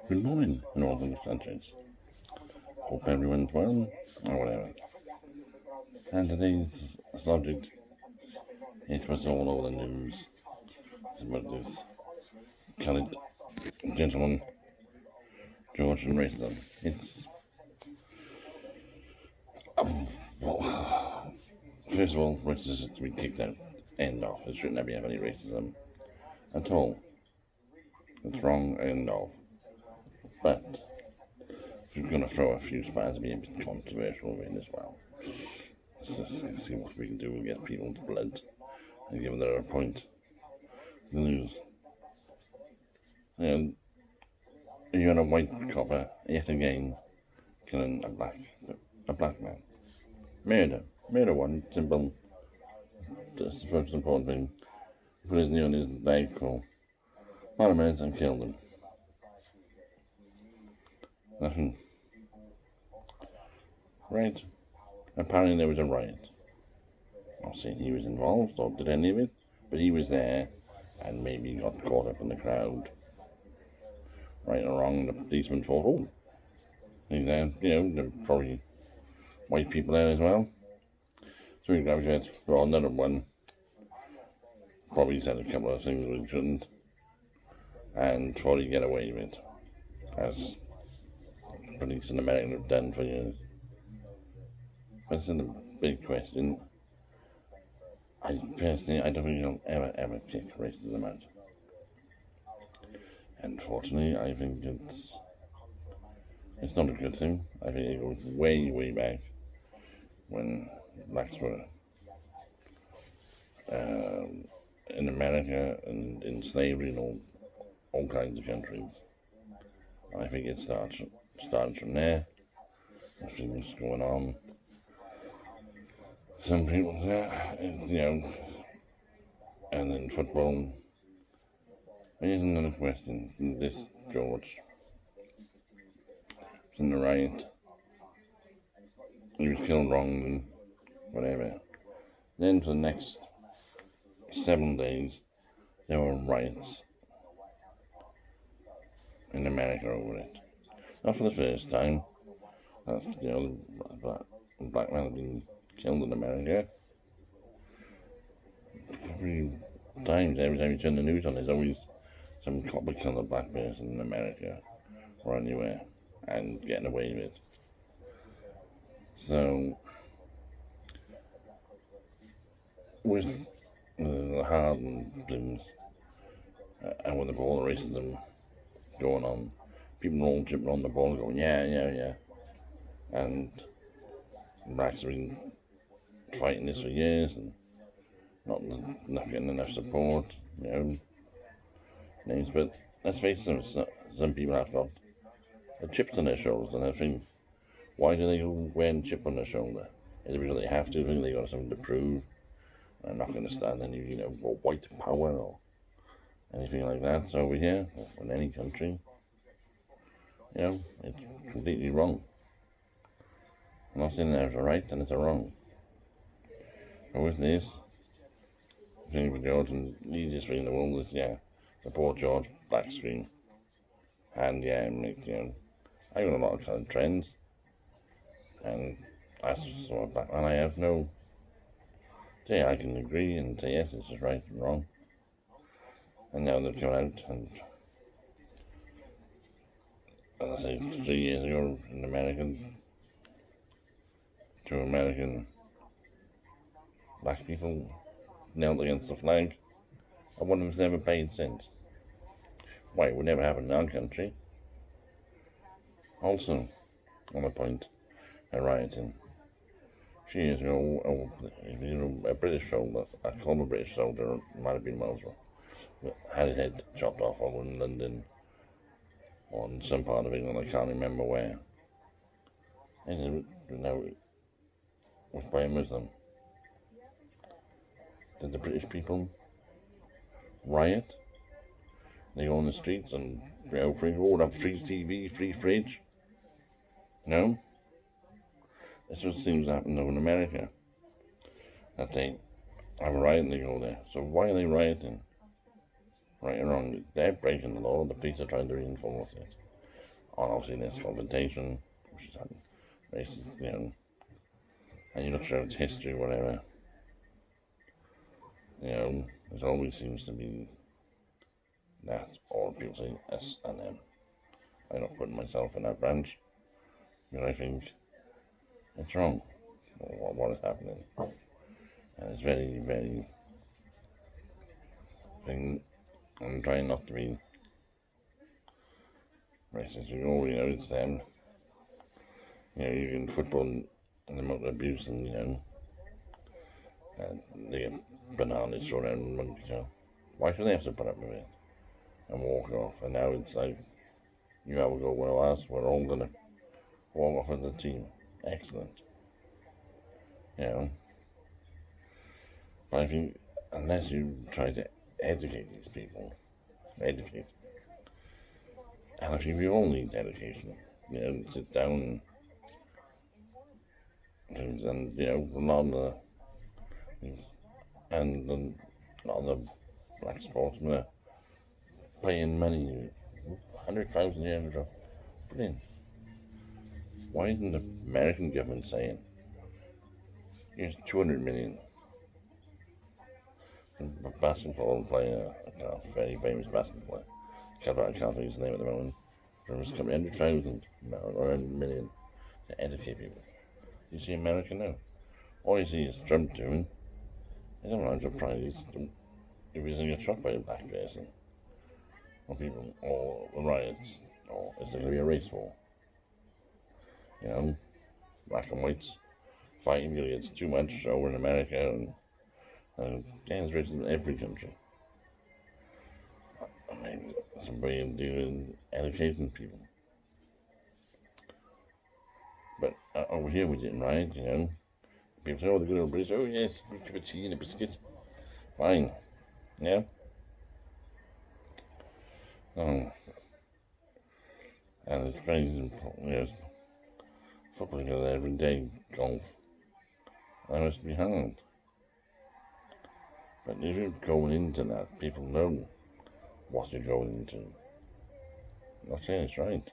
Good morning, Northern Sanchez. Hope everyone's well, or whatever. And today's subject is what's all over the news. It's about this colored gentleman, George, and racism. It's, well, first of all, racism is to be kicked out. End off. There should never have any racism at all. It's wrong, end of. But we're going to throw a few spans and be a bit controversial in as well. Let's just see what we can do and get people's blood and give them their point. The news. And you got a white copper yet again killing a black man. Murder one, simple. That's the first important thing. Put his knee on his leg for 5 minutes and killed him. Nothing. Right. Apparently there was a riot. Not saying he was involved or did any of it, but he was there and maybe got caught up in the crowd. Right or wrong, the policeman thought, oh, he's there, there are probably white people there as well. So he grabbed it, brought another one. Probably said a couple of things we shouldn't, and thought he'd get away with it, as police in America have done for years. But this is the big question. I personally, I don't think you'll ever kick racism out. Unfortunately, I think it's not a good thing. I think it goes way back when blacks were in America and in slavery and all kinds of countries. I think it started from there. There's things going on. Some people, it's, and then football. Here's another question. This George was in the riot. He was killed wrongly, whatever. Then for the next 7 days, there were riots in America over it. Not for the first time. That's, black men have been killed in America. Every time you turn the news on, there's always some copper killing a black person in America or anywhere and getting away with it. So, with the hardened things and with all the racism going on, people are all jumping on the ball going, yeah. And blacks have been fighting this for years and not getting enough support, names. But let's face it, some people have got chips on their shoulders, and I think, why do they go wearing a chip on their shoulder? Is it because they have to? Think they got something to prove? I'm not going to stand any, white power or anything like that over here or in any country. It's completely wrong. I'm not saying there's a right and it's a wrong. But with this, I think for George, and the easiest thing in the world is, support George, black screen. And I got a lot of kind of trends. And that's sort of black man I have no. So I can agree and say yes, this is right and wrong. And now they've come out and, as I say, 3 years ago in America, 2 American black people knelt against the flag, and one of them's never paid since. Why, it would never happen in our country. Also, on the point of rioting, a few years ago, a British soldier, I call him a British soldier, it might have been Welsh, had his head chopped off over in London, or in some part of England, I can't remember where. And it was by a Muslim. Did the British people riot? They go on the streets and have free TV, free fridge? No? That's what seems to happen over in America. That they have a riot and they go there. So why are they rioting? right or wrong, they're breaking the law. The police are trying to reinforce it. And obviously this confrontation, which is happening, racist, and you look through its history, whatever, it always seems to be that all people say us and them. I'm not putting myself in that branch, but I think it's wrong, what is happening. And it's very, very, I'm trying not to be racist. It's them. You can football and the amount of abuse and they get bananas thrown out and monkeys, Why should they have to put up with it and walk off? And now it's like, you have a go with us, we're all gonna walk off as a team. Excellent. But I think, unless you try to educate these people, and I think we all need education, sit down and a lot of the black sportsmen are paying money, 100,000 euros or brilliant. Why isn't the American government saying, here's 200 million? A basketball player, a very famous basketball player, I can't think his name at the moment, there was coming 100,000 or 100 million to educate people. You see America now? All you see is Trump doing. I don't know, I'm surprised if he's going to get shot by a black person, or people, or riots, or is there going to be a race war? Black and whites fighting because it's too much over in America, and it's racism in every country. Maybe somebody will do in educating people. But over here we didn't riot, People say, oh, the good old British, oh yes, we could tea and a biscuit. Fine. Yeah? Oh. And it's crazy, football together every day, golf. I must be hard. But if you're going into that, people know what you're going into. I'm not saying it's right.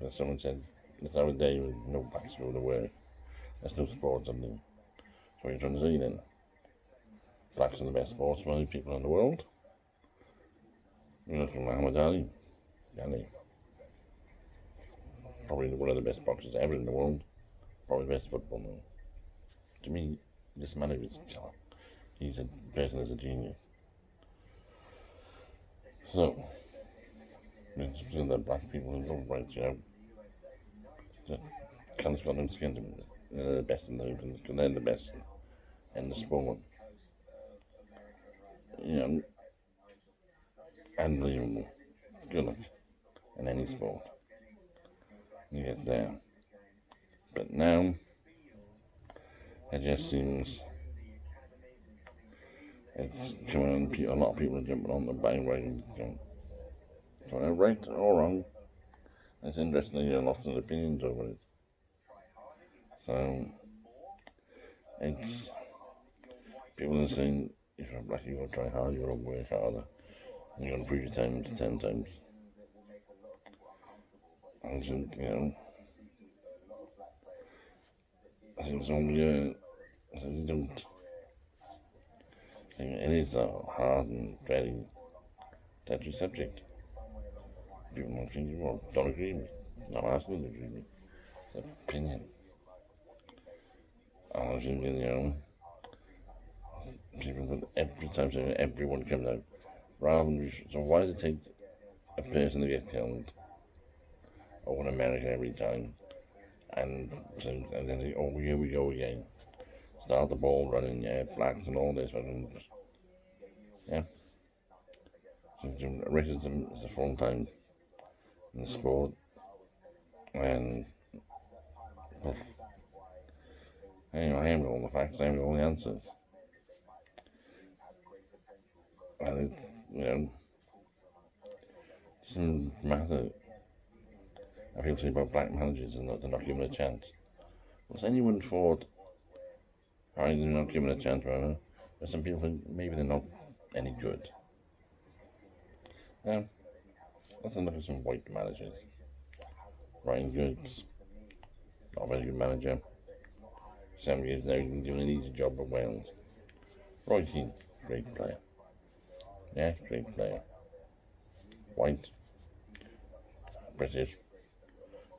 As someone said, let's have a day with no backs go to work. Let's do sport something. So what you're trying to say then? Blacks are the best sportsmen people in the world. You look at Muhammad Ali. Probably one of the best boxers ever in the world. Probably the best football man. To me, this man is a killer. He's a person as a genius. So, it's because that black people in love rights, that can't got no skin to them. They're the best in the because they're the best in the sport. Unbelievable. Good luck in any sport. You get there. But now, it just seems it's coming on, a lot of people are jumping on the bandwagon. So right or wrong, it's interesting to hear lots of opinions over it. So, it's, people are saying, if you're black, you've got to try hard, you've got to work harder, and you've got to prove your time to 10 times. I think, I think it's only, I think you don't, it is a hard and very touchy subject. People might think, well, don't agree with me. Not asking you to agree with me. It's an opinion. I was thinking, people, every time everyone comes out, rather than, so why does it take a person to get killed over in America every time, and then they, oh, here we go again, start the ball running, blacks and all this, yeah. So racism is a full time in the sport, and anyway, I haven't got all the facts, I haven't got all the answers. And it's, it doesn't matter. I feel sorry about black managers and they're not given a chance. Was anyone thought, alright, they're not given a chance, whatever, but some people think maybe they're not any good. Let's look at some white managers. Ryan Goods, not a very good manager. 7 years now, he's been doing an easy job at Wales. Roy Keane, great player. Yeah, great player. White, British.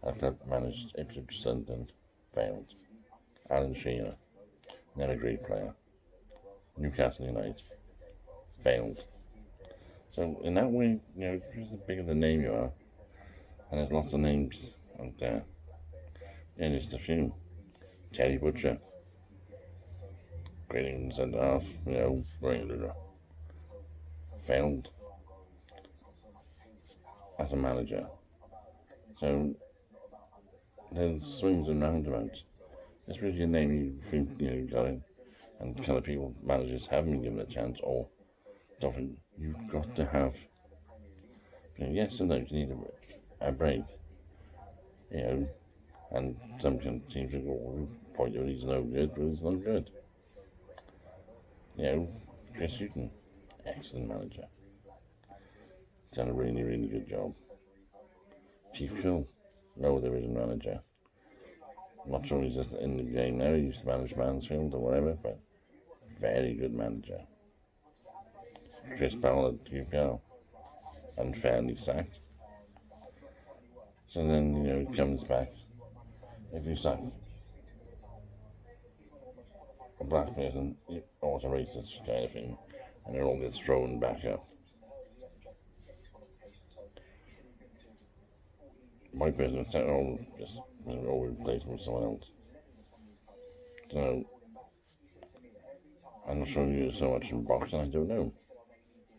After managed Ipswich Sunderland, failed. Alan Shearer, another great player. Newcastle United, failed. So in that way, just the bigger the name you are, and there's lots of names out there. Yeah, just a few. Terry Butcher, great England centre half, failed as a manager. So there's swings and roundabouts. It's really a name you think you got in, and kind of people, managers haven't been given a chance, or don't think you've got to have. Yes, sometimes you need a break, and some teams will go, point out he's no good, but he's not good. Chris Hughton, excellent manager. Done a really, really good job. Chief Cool, no division manager. I'm not sure he's just in the game now. He used to manage Mansfield or whatever, but very good manager. Chris Powell at QPR, unfairly sacked. So then, he comes back. If you sack a black person, or it's a racist kind of thing, and it all gets thrown back up. White person is all just all replaced with someone else. So I'm not sure you do so much in boxing, I don't know.